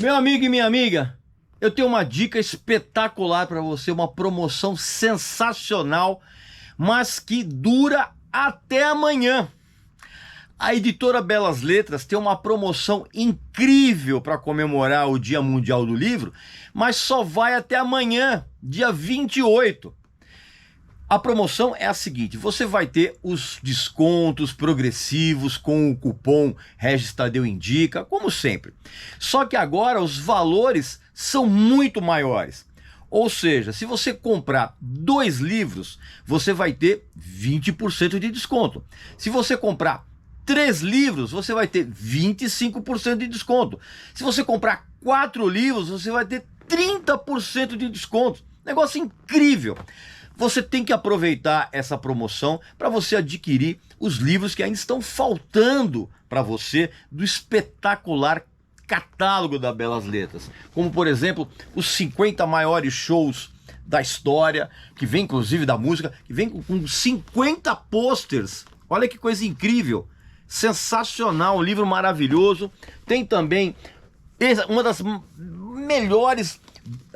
Meu amigo e minha amiga, eu tenho uma dica espetacular para você, uma promoção sensacional, mas que dura até amanhã. A editora Belas Letras tem uma promoção incrível para comemorar o Dia Mundial do Livro, mas só vai até amanhã, dia 28. A promoção é a seguinte: você vai ter os descontos progressivos com o cupom Regis Tadeu Indica, como sempre. Só que agora os valores são muito maiores. Ou seja, se você comprar 2 livros, você vai ter 20% de desconto. Se você comprar 3 livros, você vai ter 25% de desconto. Se você comprar 4 livros, você vai ter 30% de desconto. Negócio incrível! Você tem que aproveitar essa promoção para você adquirir os livros que ainda estão faltando para você do espetacular catálogo da Belas Letras. Como, por exemplo, os 50 maiores shows da história, que vem inclusive da música, que vem com 50 posters. Olha que coisa incrível! Sensacional, um livro maravilhoso. Tem também uma das melhores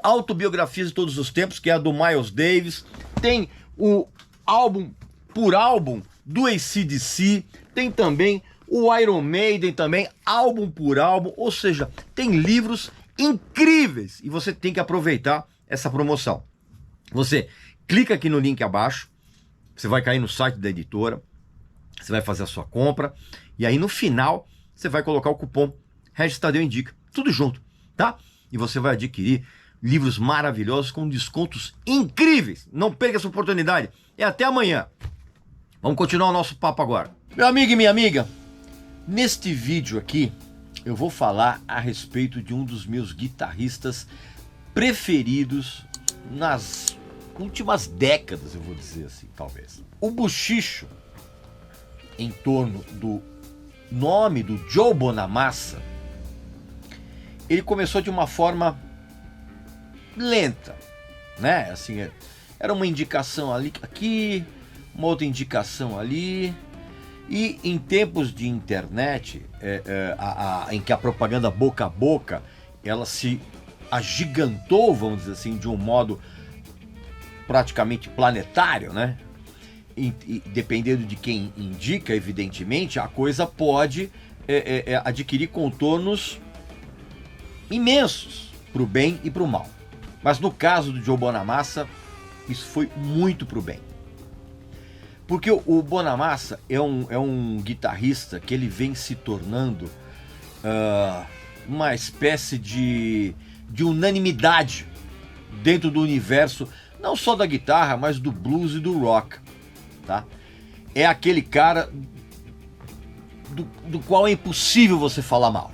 autobiografias de todos os tempos, que é a do Miles Davis. Tem o álbum por álbum do AC/DC, tem também o Iron Maiden também, álbum por álbum, ou seja, tem livros incríveis e você tem que aproveitar essa promoção. Você clica aqui no link abaixo, você vai cair no site da editora, você vai fazer a sua compra e aí no final você vai colocar o cupom Regis Tadeu Indica, tudo junto, tá? E você vai adquirir livros maravilhosos com descontos incríveis. Não perca essa oportunidade. É até amanhã. Vamos continuar o nosso papo agora. Meu amigo e minha amiga, neste vídeo aqui eu vou falar a respeito de um dos meus guitarristas preferidos nas últimas décadas, eu vou dizer assim, talvez. O bochicho em torno do nome do Joe Bonamassa, ele começou de uma forma lenta, né? Assim, era uma indicação ali, aqui, uma outra indicação ali. E em tempos de internet, em que a propaganda boca a boca, ela se agigantou, vamos dizer assim, de um modo praticamente planetário, né? E dependendo de quem indica, evidentemente, a coisa pode adquirir contornos imensos para o bem e para o mal. Mas no caso do Joe Bonamassa, isso foi muito pro bem. Porque o Bonamassa é um guitarrista que ele vem se tornando uma espécie de unanimidade dentro do universo, não só da guitarra, mas do blues e do rock. Tá? É aquele cara do qual é impossível você falar mal.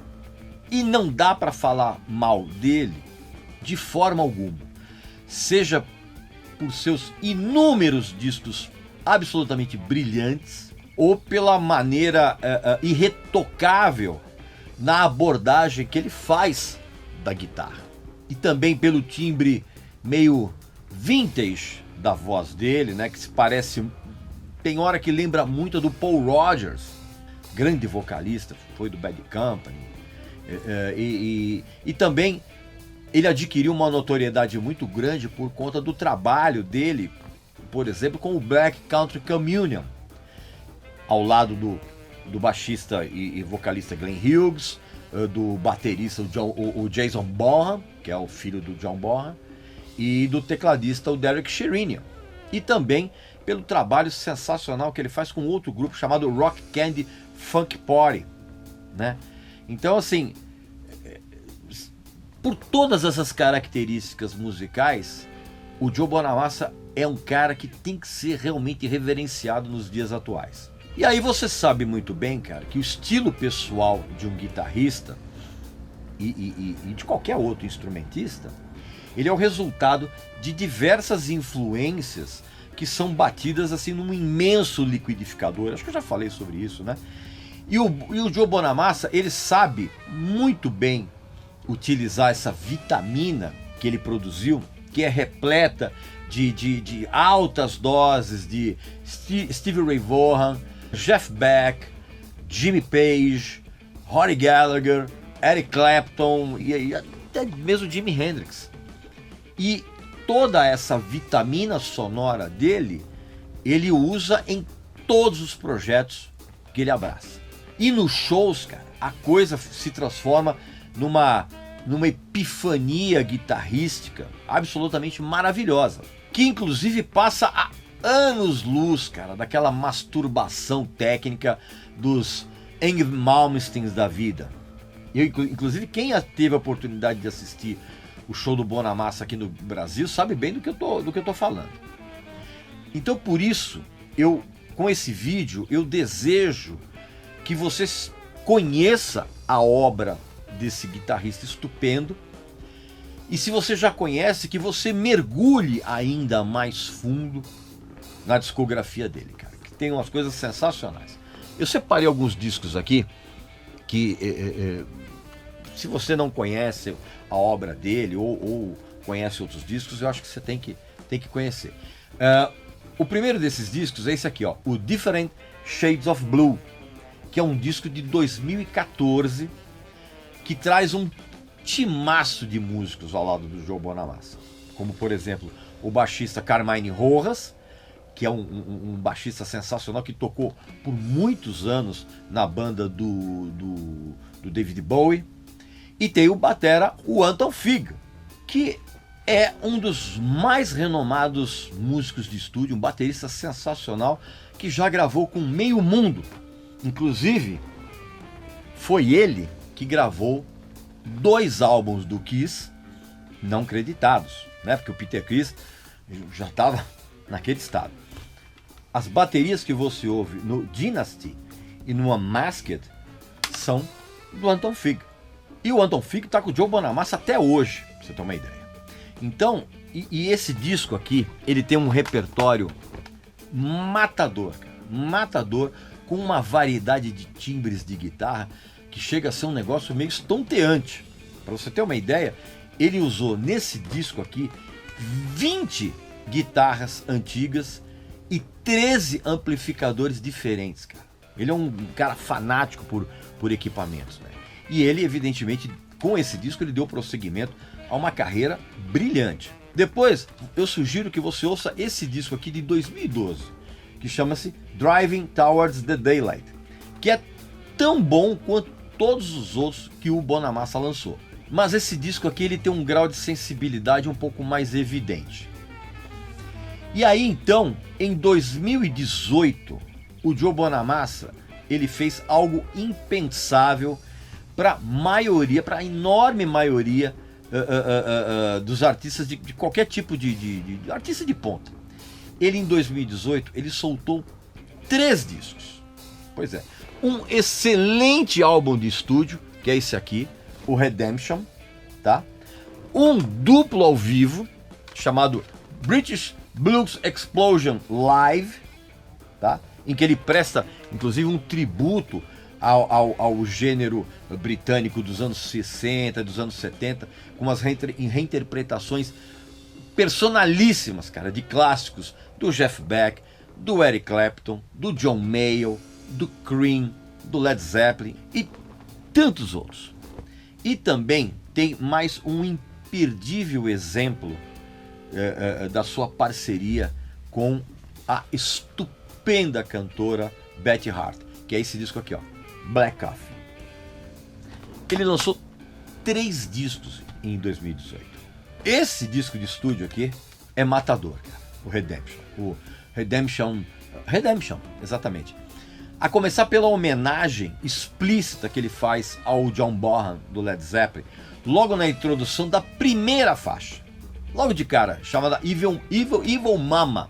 E não dá para falar mal dele de forma alguma, seja por seus inúmeros discos absolutamente brilhantes ou pela maneira irretocável na abordagem que ele faz da guitarra e também pelo timbre meio vintage da voz dele, né, que se parece, tem hora que lembra muito do Paul Rodgers, grande vocalista, foi do Bad Company, e também ele adquiriu uma notoriedade muito grande por conta do trabalho dele, por exemplo, com o Black Country Communion, ao lado do baixista e vocalista Glenn Hughes, do baterista o Jason Bonham, que é o filho do John Bonham, e do tecladista o Derek Sherinian. E também pelo trabalho sensacional que ele faz com outro grupo chamado Rock Candy Funk Party, né? Então, assim, por todas essas características musicais, o Joe Bonamassa é um cara que tem que ser realmente reverenciado nos dias atuais. E aí você sabe muito bem, cara, que o estilo pessoal de um guitarrista e de qualquer outro instrumentista, ele é o resultado de diversas influências que são batidas assim num imenso liquidificador. Acho que eu já falei sobre isso, né? E o Joe Bonamassa, ele sabe muito bem utilizar essa vitamina que ele produziu, que é repleta de altas doses de Stevie Ray Vaughan, Jeff Beck, Jimmy Page, Rory Gallagher, Eric Clapton e até mesmo Jimi Hendrix. E toda essa vitamina sonora dele, ele usa em todos os projetos que ele abraça. E nos shows, cara, a coisa se transforma numa epifania guitarrística absolutamente maravilhosa, que inclusive passa a anos-luz, cara, daquela masturbação técnica dos Yngwie Malmsteens da vida. Inclusive, quem teve a oportunidade de assistir o show do Bonamassa aqui no Brasil sabe bem do que eu tô falando. Então, por isso, com esse vídeo, eu desejo que você conheça a obra desse guitarrista estupendo, e se você já conhece, que você mergulhe ainda mais fundo na discografia dele, cara, que tem umas coisas sensacionais. Eu separei alguns discos aqui que se você não conhece a obra dele ou conhece outros discos, eu acho que você tem que conhecer. O primeiro desses discos é esse aqui, ó, o Different Shades of Blue, que é um disco de 2014 que traz um timaço de músicos ao lado do Joe Bonamassa, como por exemplo o baixista Carmine Rojas, que é um baixista sensacional que tocou por muitos anos na banda do David Bowie, e tem o batera, o Anton Fig, que é um dos mais renomados músicos de estúdio, um baterista sensacional que já gravou com meio mundo. Inclusive, foi ele que gravou 2 álbuns do Kiss não creditados, né? Porque o Peter Criss já estava naquele estado. As baterias que você ouve no Dynasty e no Unmasked são do Anton Fig. E o Anton Fig tá com o Joe Bonamassa até hoje, pra você ter uma ideia. Então, e esse disco aqui, ele tem um repertório matador, cara, matador, com uma variedade de timbres de guitarra que chega a ser um negócio meio estonteante. Para você ter uma ideia, ele usou nesse disco aqui 20 guitarras antigas e 13 amplificadores diferentes, cara. Ele é um cara fanático por equipamentos, né? E ele, evidentemente, com esse disco, ele deu prosseguimento a uma carreira brilhante. Depois, eu sugiro que você ouça esse disco aqui de 2012, que chama-se Driving Towards the Daylight, que é tão bom quanto todos os outros que o Bonamassa lançou. Mas esse disco aqui, ele tem um grau de sensibilidade um pouco mais evidente. E aí, então, em 2018, o Joe Bonamassa, ele fez algo impensável para a enorme maioria dos artistas de qualquer tipo de artista de ponta. Ele, em 2018, ele soltou 3 discos. Pois é, um excelente álbum de estúdio, que é esse aqui, o Redemption, tá? Um duplo ao vivo, chamado British Blues Explosion Live, tá? Em que ele presta, inclusive, um tributo ao gênero britânico dos anos 60, dos anos 70, com umas reinterpretações personalíssimas, cara, de clássicos do Jeff Beck, do Eric Clapton, do John Mayall, do Cream, do Led Zeppelin e tantos outros. E também tem mais um imperdível exemplo da sua parceria com a estupenda cantora Betty Hart, que é esse disco aqui, ó, Black Coffee. Ele lançou 3 discos em 2018. Esse disco de estúdio aqui é matador, cara, o Redemption, exatamente. A começar pela homenagem explícita que ele faz ao John Bonham do Led Zeppelin, logo na introdução da primeira faixa, logo de cara, chamada Evil Mama.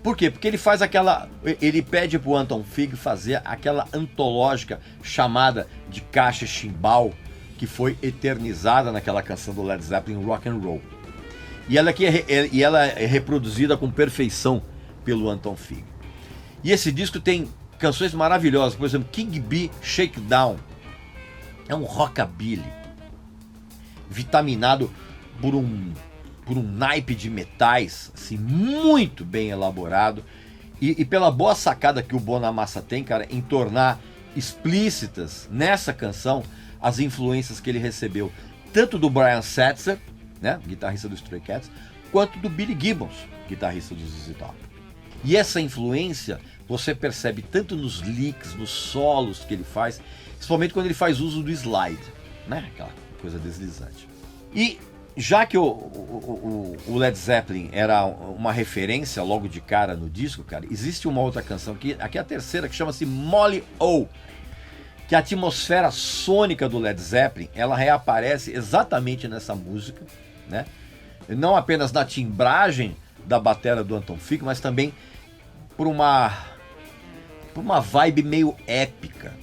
Por quê? Porque ele pede pro Anton Fig fazer aquela antológica chamada de caixa chimbal, que foi eternizada naquela canção do Led Zeppelin, Rock and Roll. E ela é reproduzida com perfeição pelo Anton Fig. E esse disco tem canções maravilhosas, por exemplo, King Bee Shakedown. É um rockabilly vitaminado por um naipe de metais, assim, muito bem elaborado, e pela boa sacada que o Bonamassa tem, cara, em tornar explícitas nessa canção as influências que ele recebeu, tanto do Brian Setzer, né, guitarrista do Stray Cats, quanto do Billy Gibbons, guitarrista do ZZ Top. E essa influência você percebe tanto nos licks, nos solos que ele faz, principalmente quando ele faz uso do slide, né, aquela coisa deslizante. E já que o Led Zeppelin era uma referência logo de cara no disco, cara, existe uma outra canção aqui é a terceira, que chama-se Molly O, que a atmosfera sônica do Led Zeppelin, ela reaparece exatamente nessa música, né? Não apenas na timbragem da bateria do Anton Fig, mas também por uma vibe meio épica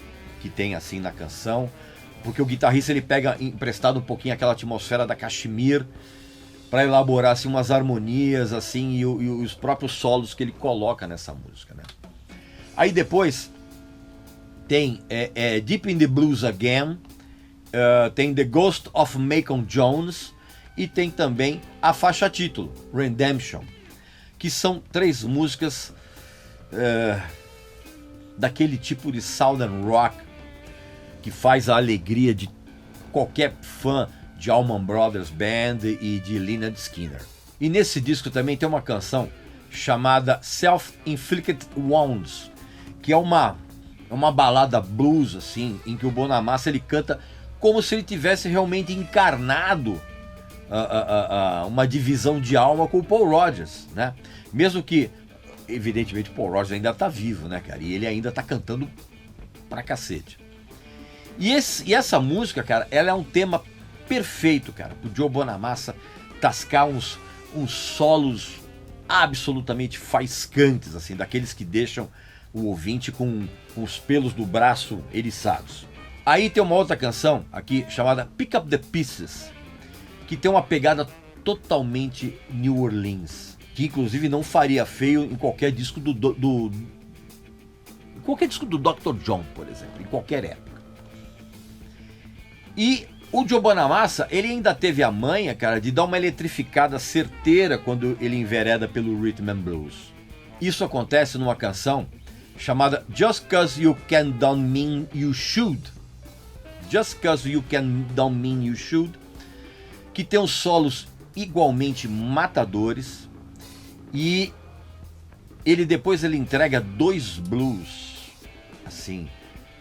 que tem assim na canção, porque o guitarrista ele pega emprestado um pouquinho aquela atmosfera da Kashmir para elaborar assim umas harmonias assim e os próprios solos que ele coloca nessa música, né? Aí depois tem Deep in the Blues Again, tem The Ghost of Macon Jones e tem também a faixa título, Redemption, que são 3 músicas daquele tipo de Southern Rock que faz a alegria de qualquer fã de Allman Brothers Band e de Lynyrd Skynyrd. E nesse disco também tem uma canção chamada Self-Inflicted Wounds, que é uma balada blues assim, em que o Bonamassa ele canta como se ele tivesse realmente encarnado uma divisão de alma com o Paul Rodgers, né? Mesmo que, evidentemente, o Paul Rodgers ainda tá vivo, né, cara? E ele ainda tá cantando pra cacete. E essa música, cara, ela é um tema perfeito, cara, pro Joe Bonamassa tascar uns solos absolutamente faiscantes, assim, daqueles que deixam o ouvinte com os pelos do braço eriçados. Aí tem uma outra canção aqui chamada Pick Up the Pieces, que tem uma pegada totalmente New Orleans, que inclusive não faria feio em qualquer disco qualquer disco do Dr. John, por exemplo, em qualquer época. E o Joe Bonamassa, ele ainda teve a manha, cara, de dar uma eletrificada certeira quando ele envereda pelo Rhythm and Blues. Isso acontece numa canção chamada Just 'Cause You Can Don't Mean You Should. Just 'Cause You Can Don't Mean You Should, que tem uns solos igualmente matadores, e depois ele entrega 2 blues, assim,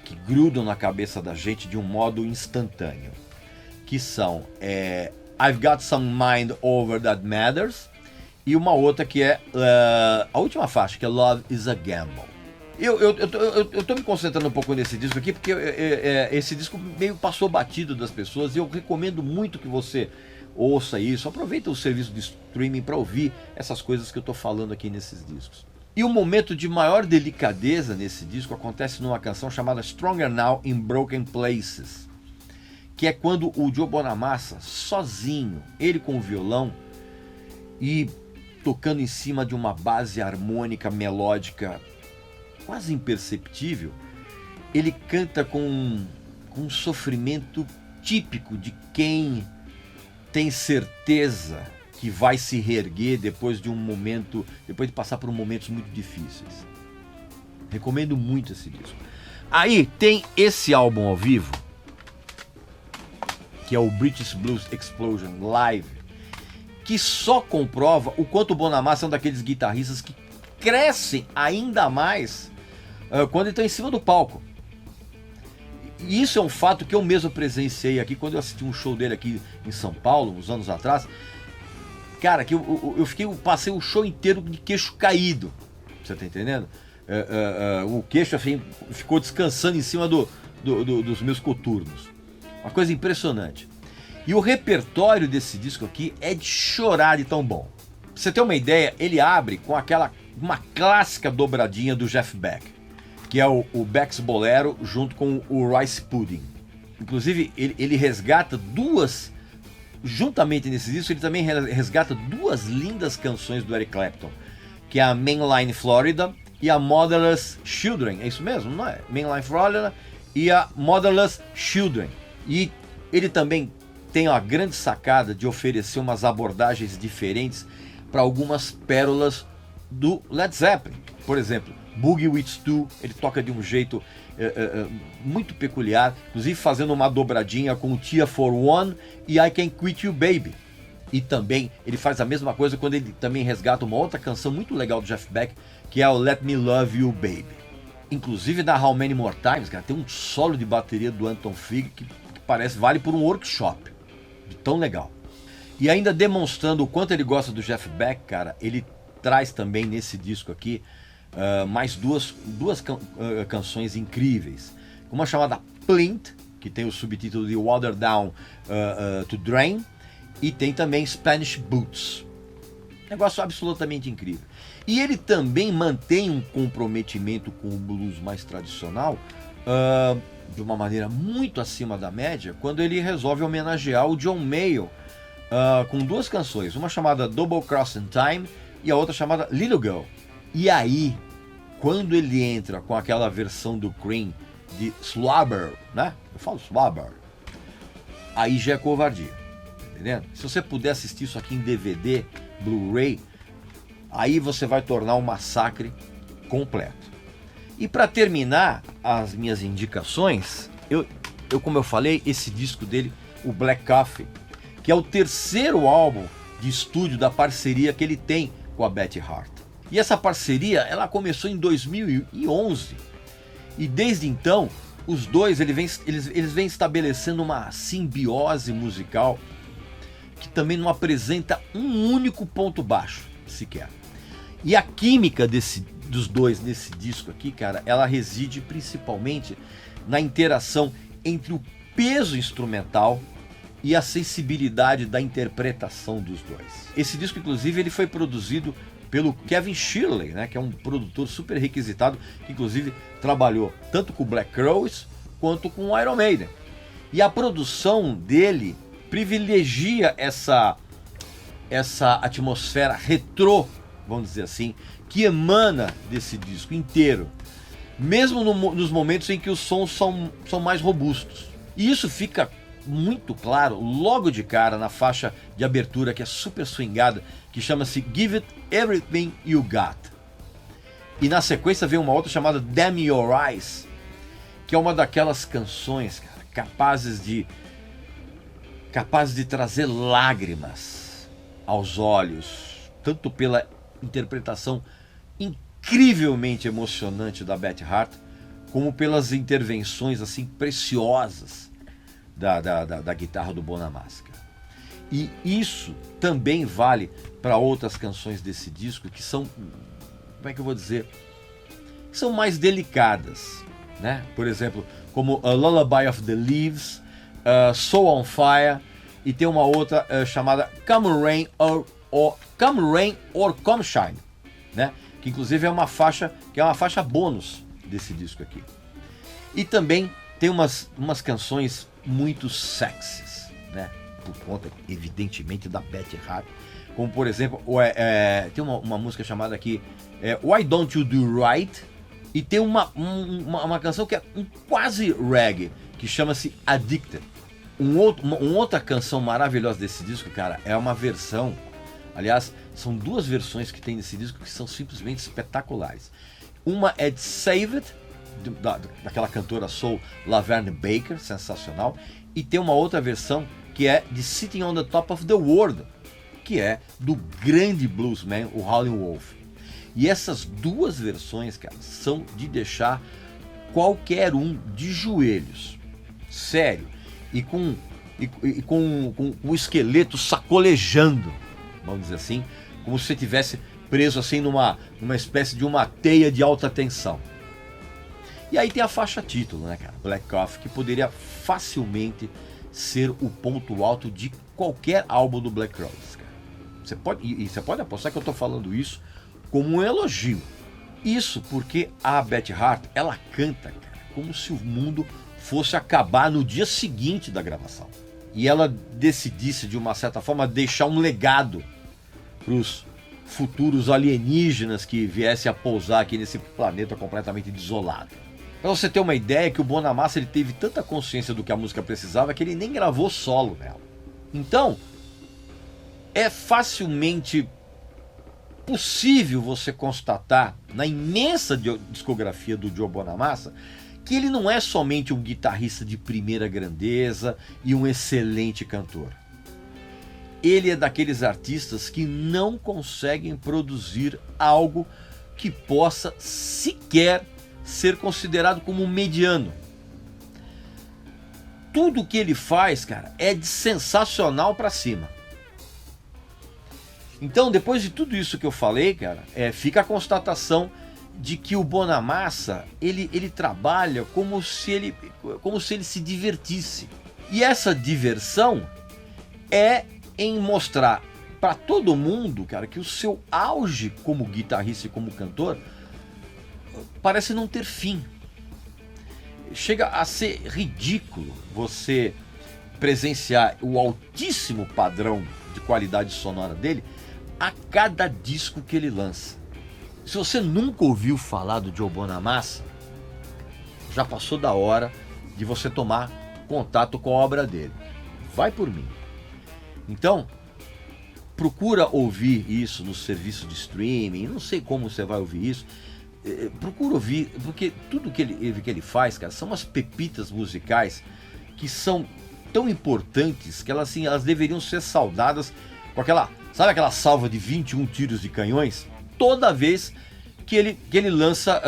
que grudam na cabeça da gente de um modo instantâneo, que são I've Got Some Mind Over That Matters, e uma outra que é a última faixa, que é Love Is a Gamble. Eu tô me concentrando um pouco nesse disco aqui, porque esse disco meio passou batido das pessoas, e eu recomendo muito que você ouça isso, aproveita o serviço de streaming para ouvir essas coisas que eu tô falando aqui nesses discos. E o momento de maior delicadeza nesse disco acontece numa canção chamada Stronger Now in Broken Places, que é quando o Joe Bonamassa, sozinho, ele com o violão e tocando em cima de uma base harmônica, melódica quase imperceptível, ele canta com um sofrimento típico de quem tem certeza que vai se reerguer depois de passar por momentos muito difíceis. Recomendo muito esse disco. Aí tem esse álbum ao vivo, que é o British Blues Explosion Live, que só comprova o quanto o Bonamassa é um daqueles guitarristas que crescem ainda mais quando ele está em cima do palco. E isso é um fato que eu mesmo presenciei aqui quando eu assisti um show dele aqui em São Paulo, uns anos atrás. Cara, que eu passei o show inteiro de queixo caído. Você tá entendendo? O queixo assim, ficou descansando em cima dos meus coturnos. Uma coisa impressionante. E o repertório desse disco aqui é de chorar de tão bom. Pra você ter uma ideia, ele abre com uma clássica dobradinha do Jeff Beck, que é o Beck's Bolero junto com o Rice Pudding. Inclusive, ele resgata juntamente nesse disco, ele também resgata 2 lindas canções do Eric Clapton, que é a Mainline Florida e a Motherless Children. É isso mesmo, não é? Mainline Florida e a Motherless Children. E ele também tem a grande sacada de oferecer umas abordagens diferentes para algumas pérolas do Led Zeppelin. Por exemplo, Boogie with Stu, ele toca de um jeito muito peculiar, inclusive fazendo uma dobradinha com Tear for One e I Can't Quit You Baby. E também ele faz a mesma coisa quando ele também resgata uma outra canção muito legal do Jeff Beck, que é o Let Me Love You Baby. Inclusive na How Many More Times, cara, tem um solo de bateria do Anton Fig que parece vale por um workshop, de tão legal. E ainda demonstrando o quanto ele gosta do Jeff Beck, cara, ele traz também nesse disco aqui mais duas canções incríveis. Uma chamada Plint, que tem o subtítulo de Water Down to Drain, e tem também Spanish Boots. Negócio absolutamente incrível. E ele também mantém um comprometimento com o blues mais tradicional de uma maneira muito acima da média, quando ele resolve homenagear o John Mayall com duas canções, uma chamada Double Crossing Time e a outra chamada Little Girl. E aí, quando ele entra com aquela versão do Cream de Slobber, né? Eu falo Slobber. Aí já é covardia, entendendo? Se você puder assistir isso aqui em DVD, Blu-ray, aí você vai tornar um massacre completo. E para terminar as minhas indicações, eu como eu falei, esse disco dele, o Black Coffee, que é o terceiro álbum de estúdio da parceria que ele tem com a Betty Hart. E essa parceria, ela começou em 2011. E desde então, os dois eles vêm estabelecendo uma simbiose musical que também não apresenta um único ponto baixo, sequer. E a química dos dois nesse disco aqui, cara, ela reside principalmente na interação entre o peso instrumental e a sensibilidade da interpretação dos dois. Esse disco, inclusive, ele foi produzido pelo Kevin Shirley, né, que é um produtor super requisitado, que inclusive trabalhou tanto com o Black Crowes quanto com o Iron Maiden. E a produção dele privilegia essa atmosfera retrô, vamos dizer assim, que emana desse disco inteiro, mesmo nos momentos em que os sons são mais robustos. E isso fica muito claro logo de cara na faixa de abertura, que é super swingada, que chama-se Give It Everything You Got. E na sequência vem uma outra chamada Damn Your Eyes, que é uma daquelas canções, cara, capazes de trazer lágrimas aos olhos, tanto pela interpretação incrivelmente emocionante da Betty Hart, como pelas intervenções assim preciosas da guitarra do Bonamassa. E isso também vale para outras canções desse disco que são, como é que eu vou dizer, são mais delicadas, né? Por exemplo, como A Lullaby of the Leaves, Soul on Fire, e tem uma outra chamada Come Rain or Come Shine, né? Que inclusive é uma faixa bônus desse disco aqui. E também tem umas canções muito sexys, né? Por conta, evidentemente, da Betty Hart. Como, por exemplo, tem uma música chamada aqui Why Don't You Do Right? E tem uma canção que é quase reggae, que chama-se Addicted. Uma outra canção maravilhosa desse disco, cara, é uma versão. Aliás, são duas versões que tem nesse disco que são simplesmente espetaculares. Uma é de Save It, daquela cantora soul Laverne Baker, sensacional. E tem uma outra versão que é de Sitting on the Top of the World, que é do grande bluesman, o Howlin' Wolf. E essas duas versões, cara, são de deixar qualquer um de joelhos, sério, e com o esqueleto sacolejando, vamos dizer assim, como se você estivesse preso assim numa espécie de uma teia de alta tensão. E aí tem a faixa título, né, cara, Black Coffee, que poderia facilmente ser o ponto alto de qualquer álbum do Black Crowes, cara. Você pode apostar que eu estou falando isso como um elogio. Isso porque a Betty Hart, ela canta, cara, como se o mundo fosse acabar no dia seguinte da gravação. E ela decidisse, de uma certa forma, deixar um legado para os futuros alienígenas que viessem a pousar aqui nesse planeta completamente desolado. Para você ter uma ideia, que o Bonamassa ele teve tanta consciência do que a música precisava que ele nem gravou solo nela. Então, é facilmente possível você constatar na imensa discografia do Joe Bonamassa que ele não é somente um guitarrista de primeira grandeza e um excelente cantor. Ele é daqueles artistas que não conseguem produzir algo que possa sequer ser considerado como mediano. Tudo que ele faz, cara, é de sensacional para cima. Então, depois de tudo isso que eu falei, cara, fica a constatação de que o Bonamassa, ele trabalha como se ele se divertisse. E essa diversão é em mostrar para todo mundo, cara, que o seu auge como guitarrista e como cantor parece não ter fim. Chega a ser ridículo você presenciar o altíssimo padrão de qualidade sonora dele a cada disco que ele lança. Se você nunca ouviu falar do Joe Bonamassa, já passou da hora de você tomar contato com a obra dele. Vai por mim. Então, procura ouvir isso no serviço de streaming, não sei como você vai ouvir isso, procura ouvir, porque tudo que ele faz, cara, são umas pepitas musicais que são tão importantes que elas deveriam ser saudadas com aquela, sabe aquela salva de 21 tiros de canhões? Toda vez que ele lança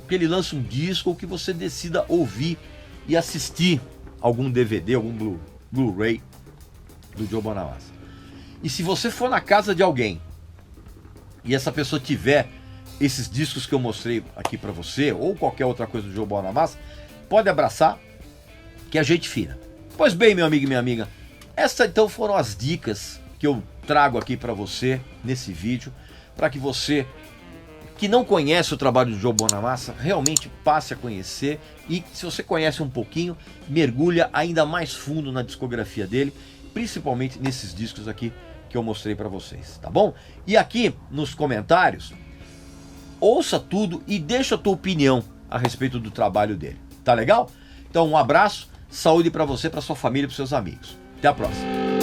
que ele lança um disco ou que você decida ouvir e assistir algum DVD, algum Blu-ray do Joe Bonamassa. E se você for na casa de alguém e essa pessoa tiver esses discos que eu mostrei aqui pra você, ou qualquer outra coisa do Joe Bonamassa, pode abraçar, que é gente fina. Pois bem, meu amigo e minha amiga, essas então foram as dicas que eu trago aqui pra você nesse vídeo, para que você que não conhece o trabalho do Joe Bonamassa realmente passe a conhecer, e se você conhece um pouquinho, mergulha ainda mais fundo na discografia dele, principalmente nesses discos aqui que eu mostrei para vocês, tá bom? E aqui nos comentários, ouça tudo e deixa a tua opinião a respeito do trabalho dele, tá legal? Então um abraço, saúde para você, para sua família e para seus amigos. Até a próxima.